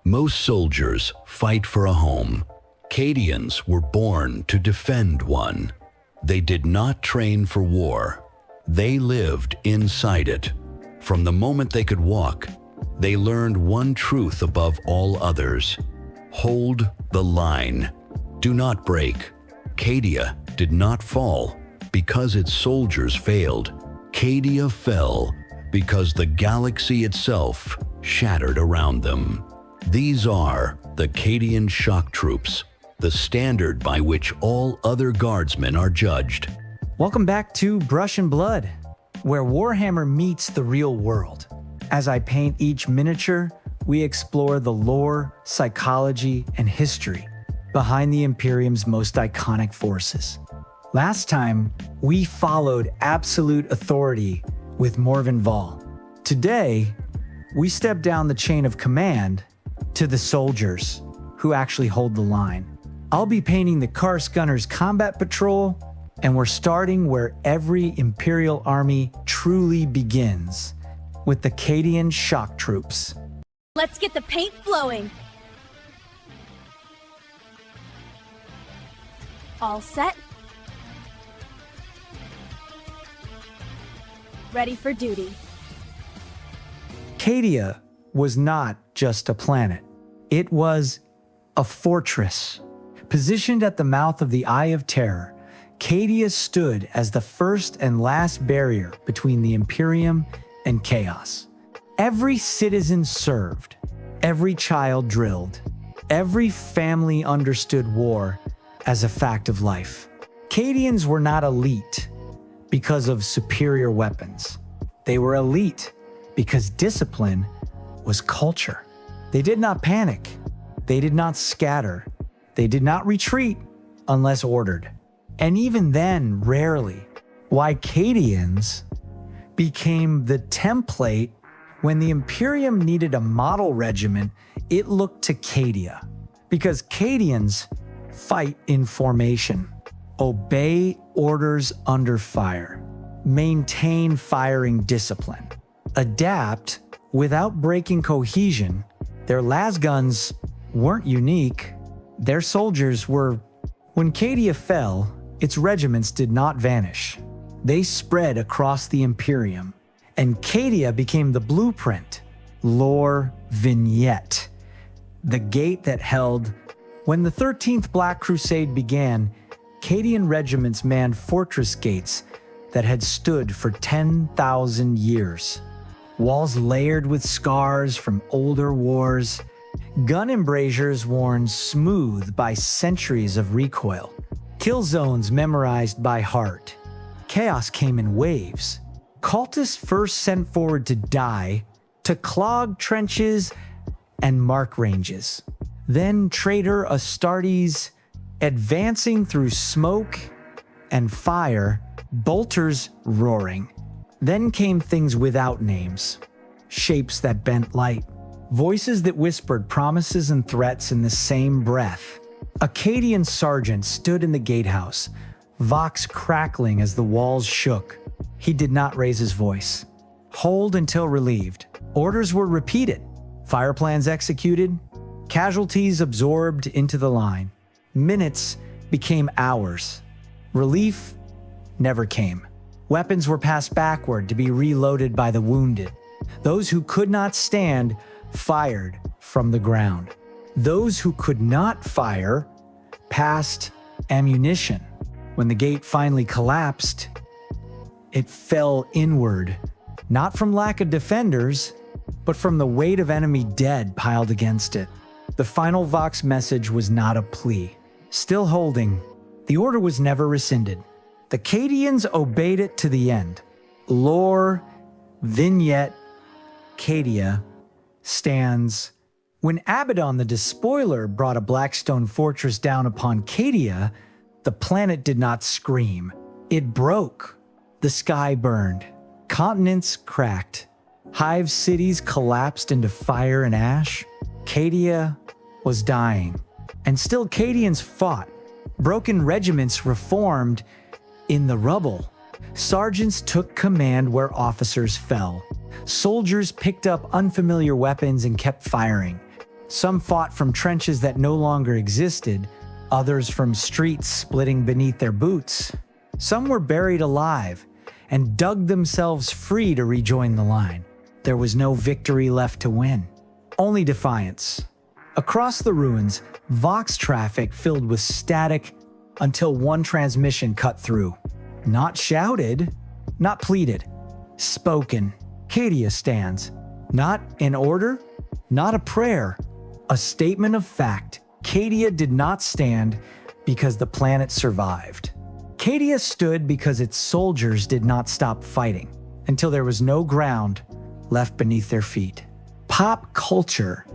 Most soldiers fight for a home. Cadians were born to defend one. They did not train for war. They lived inside it. From the moment they could walk, they learned one truth above all others. Hold the line. Do not break. Cadia did not fall because its soldiers failed. Cadia fell because the galaxy itself shattered around them. These are the Cadian Shock Troops, the standard by which all other guardsmen are judged. Welcome back to Brush and Blood, where Warhammer meets the real world. As I paint each miniature, we explore the lore, psychology, and history behind the Imperium's most iconic forces. Last time, we followed absolute authority with Morven Vahl. Today, we step down the chain of command to the soldiers who actually hold the line. I'll be painting the Kasrkin's combat patrol, and we're starting where every Imperial army truly begins, with the Cadian Shock Troops. Let's get the paint flowing. All set. Ready for duty. Cadia was not just a planet. It was a fortress. Positioned at the mouth of the Eye of Terror, Cadia stood as the first and last barrier between the Imperium and chaos. Every citizen served, every child drilled, every family understood war as a fact of life. Cadians were not elite because of superior weapons. They were elite because discipline was culture. They did not panic. They did not scatter. They did not retreat unless ordered. And even then, rarely. Why Cadians became the template when the Imperium needed a model regiment, it looked to Cadia. Because Cadians fight in formation, obey orders under fire, maintain firing discipline, adapt without breaking cohesion. Their lasguns weren't unique. Their soldiers were. When Cadia fell, its regiments did not vanish. They spread across the Imperium, and Cadia became the blueprint, lore vignette, the gate that held. When the 13th Black Crusade began, Cadian regiments manned fortress gates that had stood for 10,000 years. Walls layered with scars from older wars, gun embrasures worn smooth by centuries of recoil, kill zones memorized by heart. Chaos came in waves. Cultists first sent forward to die, to clog trenches and mark ranges. Then traitor Astartes, advancing through smoke and fire, bolters roaring. Then came things without names, shapes that bent light, voices that whispered promises and threats in the same breath. A Cadian sergeant stood in the gatehouse, vox crackling as the walls shook. He did not raise his voice. Hold until relieved. Orders were repeated, fire plans executed, casualties absorbed into the line. Minutes became hours. Relief never came. Weapons were passed backward to be reloaded by the wounded. Those who could not stand fired from the ground. Those who could not fire passed ammunition. When the gate finally collapsed, it fell inward, not from lack of defenders, but from the weight of enemy dead piled against it. The final Vox message was not a plea. Still holding, the order was never rescinded. The Cadians obeyed it to the end. Lore, vignette, Cadia stands. When Abaddon the Despoiler brought a Blackstone fortress down upon Cadia, the planet did not scream. It broke. The sky burned. Continents cracked. Hive cities collapsed into fire and ash. Cadia was dying. And still Cadians fought. Broken regiments reformed in the rubble. Sergeants took command where officers fell. Soldiers picked up unfamiliar weapons and kept firing. Some fought from trenches that no longer existed, others from streets splitting beneath their boots. Some were buried alive and dug themselves free to rejoin the line. There was no victory left to win, only defiance. Across the ruins, Vox traffic filled with static until one transmission cut through. Not shouted, not pleaded, spoken. Cadia stands. Not an order, not a prayer, a statement of fact. Cadia did not stand because the planet survived. Cadia stood because its soldiers did not stop fighting until there was no ground left beneath their feet. Pop culture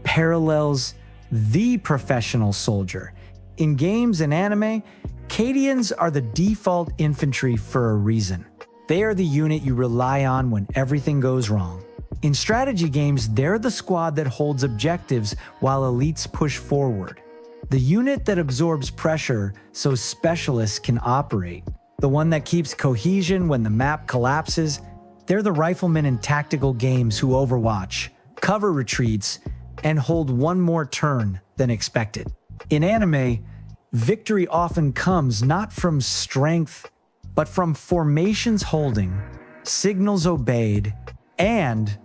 parallels the professional soldier. In games and anime, Cadians are the default infantry for a reason. They are the unit you rely on when everything goes wrong. In strategy games, they're the squad that holds objectives while elites push forward. The unit that absorbs pressure so specialists can operate. The one that keeps cohesion when the map collapses. They're the riflemen in tactical games who overwatch, cover retreats, and hold one more turn than expected. In anime, victory often comes not from strength, but from formations holding, signals obeyed, and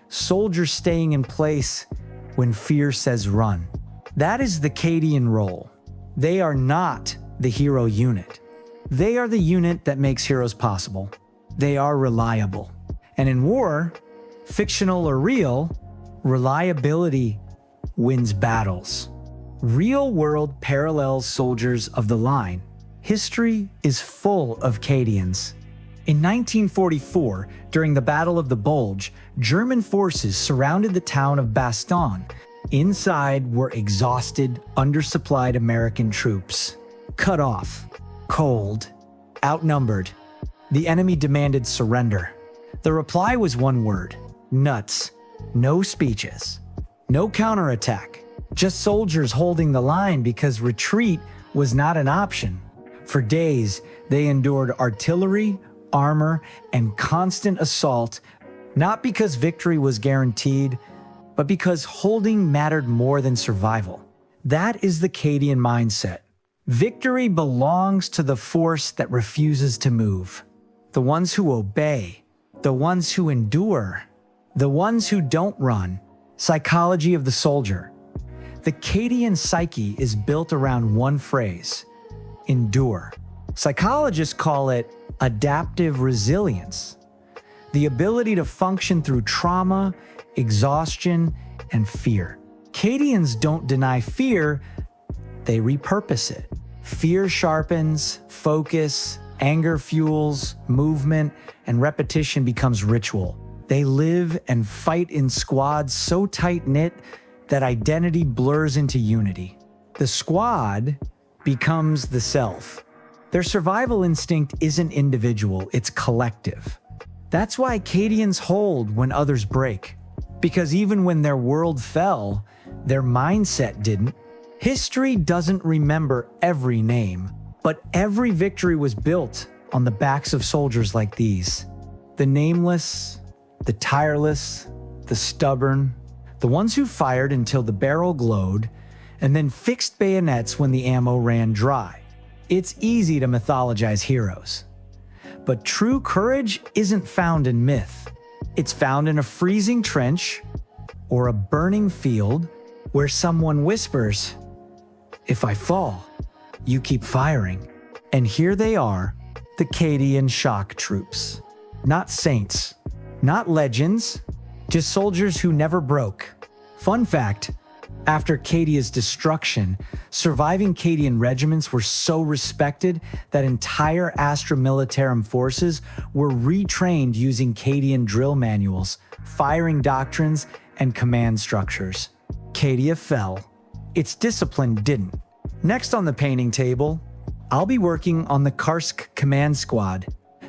soldiers staying in place when fear says run. That is the Cadian role. They are not the hero unit. They are the unit that makes heroes possible. They are reliable. And in war, fictional or real, reliability wins battles. Real-world parallels soldiers of the line. History is full of Cadians. In 1944, during the Battle of the Bulge, German forces surrounded the town of Bastogne. Inside were exhausted, undersupplied American troops. Cut off, cold, outnumbered. The enemy demanded surrender. The reply was one word: nuts. No speeches. No counterattack. Just soldiers holding the line because retreat was not an option. For days, they endured artillery, armor, and constant assault, not because victory was guaranteed, but because holding mattered more than survival. That is the Cadian mindset. Victory belongs to the force that refuses to move. The ones who obey, the ones who endure, the ones who don't run. Psychology of the soldier. The Cadian psyche is built around one phrase: endure. Psychologists call it adaptive resilience, the ability to function through trauma, exhaustion, and fear. Cadians don't deny fear, they repurpose it. Fear sharpens, focus, anger fuels, movement, and repetition becomes ritual. They live and fight in squads so tight-knit that identity blurs into unity. The squad becomes the self. Their survival instinct isn't individual, it's collective. That's why Cadians hold when others break. Because even when their world fell, their mindset didn't. History doesn't remember every name, but every victory was built on the backs of soldiers like these. The nameless, the tireless, the stubborn, the ones who fired until the barrel glowed, and then fixed bayonets when the ammo ran dry. It's easy to mythologize heroes. But true courage isn't found in myth. It's found in a freezing trench or a burning field where someone whispers, "If I fall, you keep firing." And here they are, the Cadian Shock Troops. Not saints, not legends, just soldiers who never broke. Fun fact, after Cadia's destruction, surviving Cadian regiments were so respected that entire Astra Militarum forces were retrained using Cadian drill manuals, firing doctrines, and command structures. Cadia fell. Its discipline didn't. Next on the painting table, I'll be working on the Kasrkin command squad,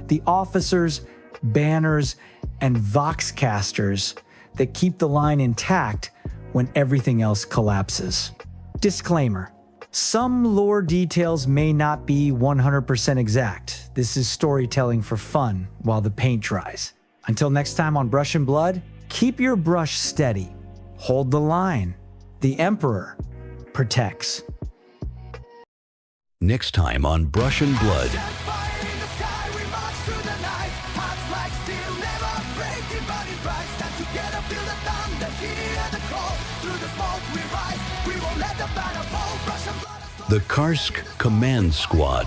the officers, banners, and voxcasters that keep the line intact when everything else collapses. Disclaimer: some lore details may not be 100% exact. This is storytelling for fun while the paint dries. Until next time on Brush and Blood, keep your brush steady, Hold the line. The Emperor protects. Next time on Brush and Blood, the Karsk Command Squad.